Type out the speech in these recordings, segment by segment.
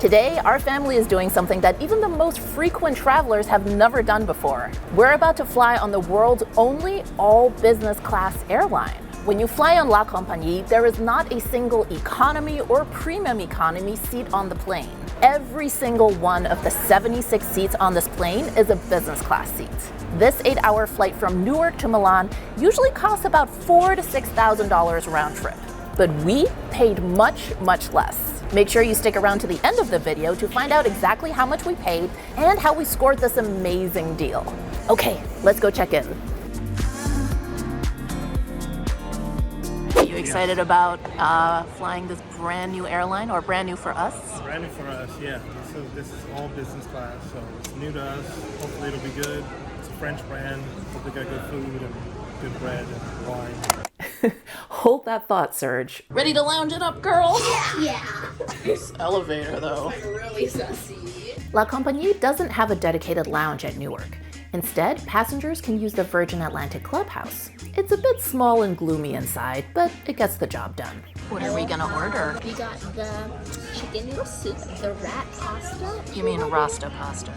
Today, our family is doing something that even the most frequent travelers have never done before. We're about to fly on the world's only all-business class airline. When you fly on La Compagnie, there is not a single economy or premium economy seat on the plane. Every single one of the 76 seats on this plane is a business class seat. This 8-hour flight from Newark to Milan usually costs about $4,000 to $6,000 round trip. But we paid much, much less. Make sure you stick around to the end of the video to find out exactly how much we paid and how we scored this amazing deal. Okay, let's go check in. Are you excited about flying this brand new airline, or brand new for us? Brand new for us, yeah. This is all business class, so it's new to us. Hopefully it'll be good. It's a French brand. Hope they got good food and good bread and wine. Hold that thought, Serge. Ready to lounge it up, girls? Yeah. This elevator, though. It's really sussy. La Compagnie doesn't have a dedicated lounge at Newark. Instead, passengers can use the Virgin Atlantic Clubhouse. It's a bit small and gloomy inside, but it gets the job done. What are we gonna order? We got the chicken noodle soup, the rat pasta. You mean Rasta pasta?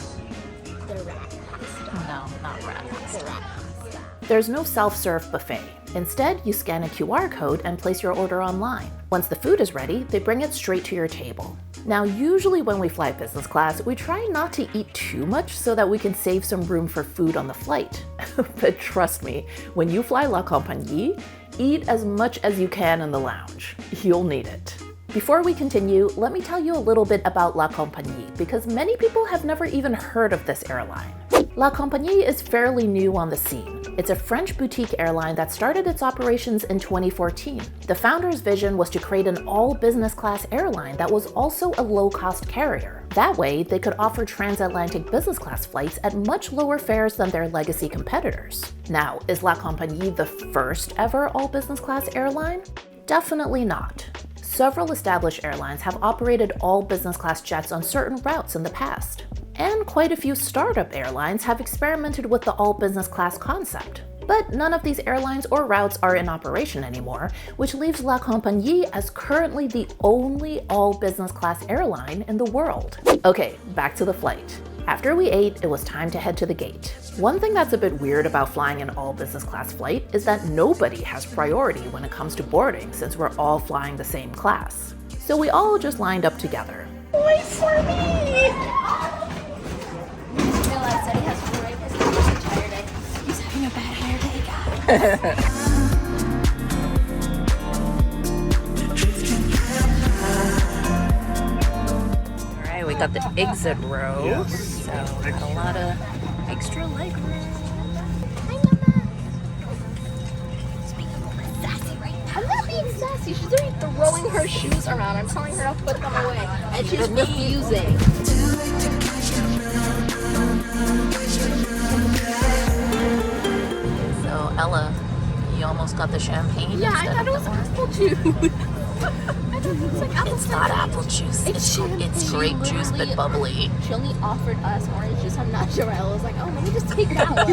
The rat pasta. No, not rat pasta. The rat pasta. There's no self-serve buffet. Instead, you scan a QR code and place your order online. Once the food is ready, they bring it straight to your table. Now, usually when we fly business class, we try not to eat too much so that we can save some room for food on the flight. But trust me, when you fly La Compagnie, eat as much as you can in the lounge. You'll need it. Before we continue, let me tell you a little bit about La Compagnie, because many people have never even heard of this airline. La Compagnie is fairly new on the scene. It's a French boutique airline that started its operations in 2014. The founder's vision was to create an all-business class airline that was also a low-cost carrier. That way, they could offer transatlantic business class flights at much lower fares than their legacy competitors. Now, is La Compagnie the first ever all-business class airline? Definitely not. Several established airlines have operated all business class jets on certain routes in the past. And quite a few startup airlines have experimented with the all business class concept. But none of these airlines or routes are in operation anymore, which leaves La Compagnie as currently the only all business class airline in the world. Okay, back to the flight. After we ate, it was time to head to the gate. One thing that's a bit weird about flying an all business class flight is that nobody has priority when it comes to boarding, since we're all flying the same class. So we all just lined up together. Wait for me! I said he has to worry because he's tired. He's having a bad hair day, guys. We got the exit row, Yes. so a lot of extra leg room. Hi, Mama. She's being a little bit sassy right now. I'm not being sassy. She's already throwing her shoes around. I'm telling her to put them away, and she's refusing. So Ella, you almost got the champagne. Yeah, I thought it was apple juice. It's not apple juice. It's grape juice, but bubbly. She only offered us orange juice. I'm not sure. I was like, oh, let me just take that one.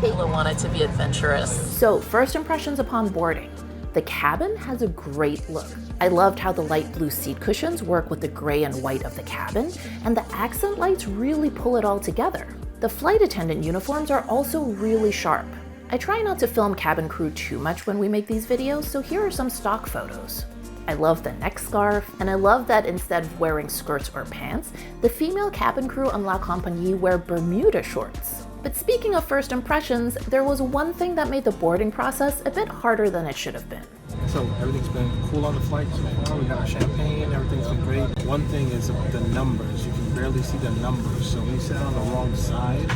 Ella wanted to be adventurous. So, first impressions upon boarding. The cabin has a great look. I loved how the light blue seat cushions work with the gray and white of the cabin, and the accent lights really pull it all together. The flight attendant uniforms are also really sharp. I try not to film cabin crew too much when we make these videos, so here are some stock photos. I love the neck scarf, and I love that instead of wearing skirts or pants, the female cabin crew on La Compagnie wear Bermuda shorts. But speaking of first impressions, there was one thing that made the boarding process a bit harder than it should have been. So everything's been cool on the flight so far. We got our champagne, everything's been great. One thing is the numbers. You can barely see the numbers. So we sat on the wrong side,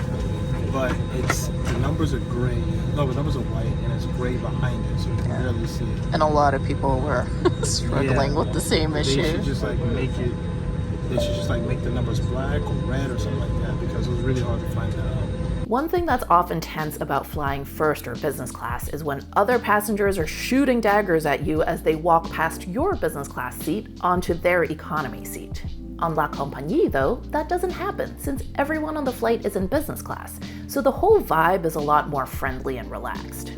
but the numbers are gray. No, the numbers are white and it's gray behind it, so you can barely see it. And a lot of people were struggling with the same issue. They should just make the numbers black or red or something like that, because it was really hard to find that out. One thing that's often tense about flying first or business class is when other passengers are shooting daggers at you as they walk past your business class seat onto their economy seat. On La Compagnie, though, that doesn't happen since everyone on the flight is in business class, so the whole vibe is a lot more friendly and relaxed.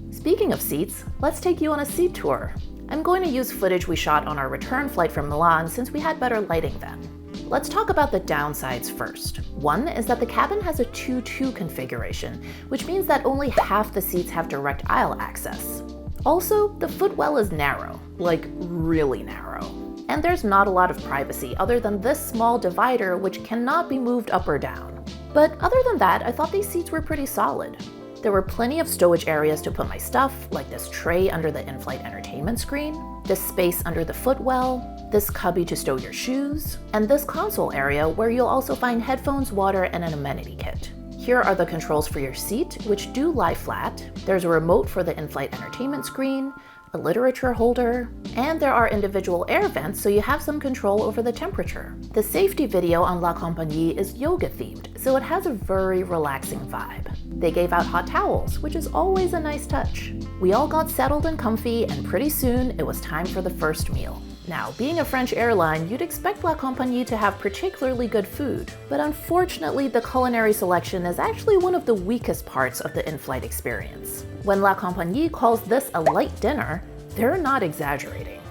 Speaking of seats, let's take you on a seat tour. I'm going to use footage we shot on our return flight from Milan since we had better lighting then. Let's talk about the downsides first. One is that the cabin has a 2-2 configuration, which means that only half the seats have direct aisle access. Also, the footwell is narrow, like really narrow. And there's not a lot of privacy other than this small divider which cannot be moved up or down. But other than that, I thought these seats were pretty solid. There were plenty of stowage areas to put my stuff, like this tray under the in-flight entertainment screen, this space under the footwell, this cubby to stow your shoes, and this console area where you'll also find headphones, water, and an amenity kit. Here are the controls for your seat, which do lie flat. There's a remote for the in-flight entertainment screen, a literature holder, and there are individual air vents so you have some control over the temperature. The safety video on La Compagnie is yoga themed, so it has a very relaxing vibe. They gave out hot towels, which is always a nice touch. We all got settled and comfy, and pretty soon it was time for the first meal. Now, being a French airline, you'd expect La Compagnie to have particularly good food, but unfortunately the culinary selection is actually one of the weakest parts of the in-flight experience. When La Compagnie calls this a light dinner, they're not exaggerating.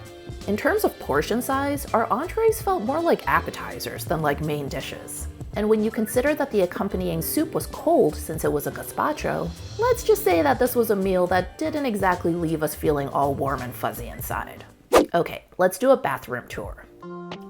In terms of portion size, our entrees felt more like appetizers than like main dishes. And when you consider that the accompanying soup was cold since it was a gazpacho, let's just say that this was a meal that didn't exactly leave us feeling all warm and fuzzy inside. Okay, let's do a bathroom tour.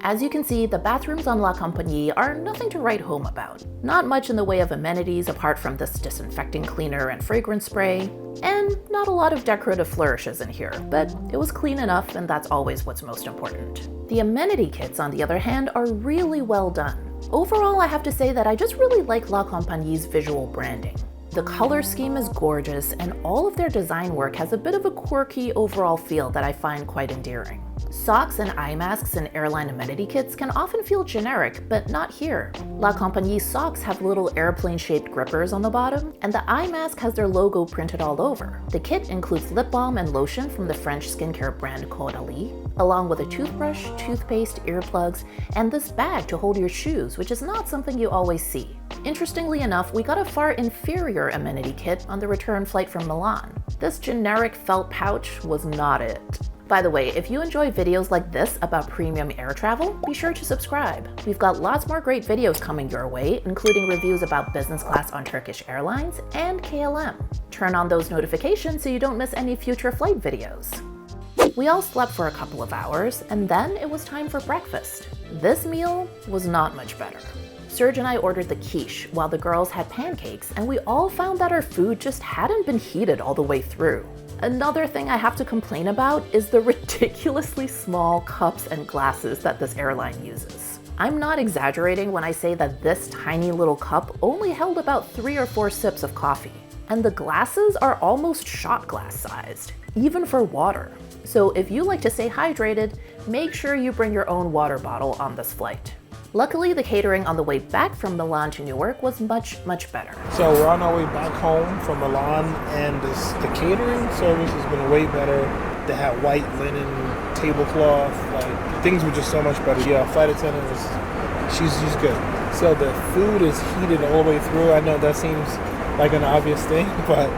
As you can see, the bathrooms on La Compagnie are nothing to write home about. Not much in the way of amenities apart from this disinfecting cleaner and fragrance spray, and not a lot of decorative flourishes in here, but it was clean enough and that's always what's most important. The amenity kits, on the other hand, are really well done. Overall, I have to say that I just really like La Compagnie's visual branding. The color scheme is gorgeous, and all of their design work has a bit of a quirky overall feel that I find quite endearing. Socks and eye masks in airline amenity kits can often feel generic, but not here. La Compagnie socks have little airplane-shaped grippers on the bottom, and the eye mask has their logo printed all over. The kit includes lip balm and lotion from the French skincare brand Caudalie, along with a toothbrush, toothpaste, earplugs, and this bag to hold your shoes, which is not something you always see. Interestingly enough, we got a far inferior amenity kit on the return flight from Milan. This generic felt pouch was not it. By the way, if you enjoy videos like this about premium air travel, be sure to subscribe. We've got lots more great videos coming your way, including reviews about business class on Turkish Airlines and KLM. Turn on those notifications so you don't miss any future flight videos. We all slept for a couple of hours, and then it was time for breakfast. This meal was not much better. Serge and I ordered the quiche while the girls had pancakes, and we all found that our food just hadn't been heated all the way through. Another thing I have to complain about is the ridiculously small cups and glasses that this airline uses. I'm not exaggerating when I say that this tiny little cup only held about 3 or 4 sips of coffee. And the glasses are almost shot glass sized, even for water. So if you like to stay hydrated, make sure you bring your own water bottle on this flight. Luckily, the catering on the way back from Milan to Newark was much better. So we're on our way back home from Milan, and the catering service has been way better. They had white linen tablecloth, like things were just so much better. Yeah, flight attendant she's good. So the food is heated all the way through. I know that seems like an obvious thing, but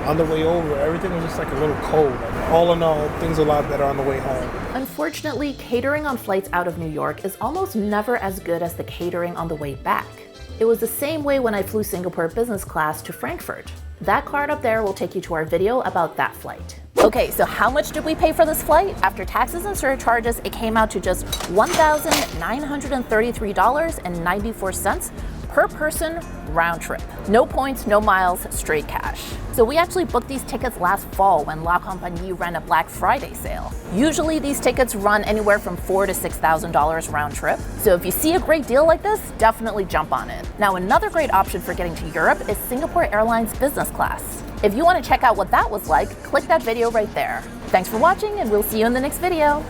on the way over, everything was just like a little cold. Like, all in all, things are a lot better on the way home. Unfortunately, catering on flights out of New York is almost never as good as the catering on the way back. It was the same way when I flew Singapore business class to Frankfurt. That card up there will take you to our video about that flight. Okay, so how much did we pay for this flight? After taxes and surcharges, it came out to just $1,933.94 per person round trip. No points, no miles, straight cash. So we actually booked these tickets last fall when La Compagnie ran a Black Friday sale. Usually these tickets run anywhere from $4,000 to $6,000 round trip. So if you see a great deal like this, definitely jump on it. Now, another great option for getting to Europe is Singapore Airlines business class. If you want to check out what that was like, click that video right there. Thanks for watching, and we'll see you in the next video.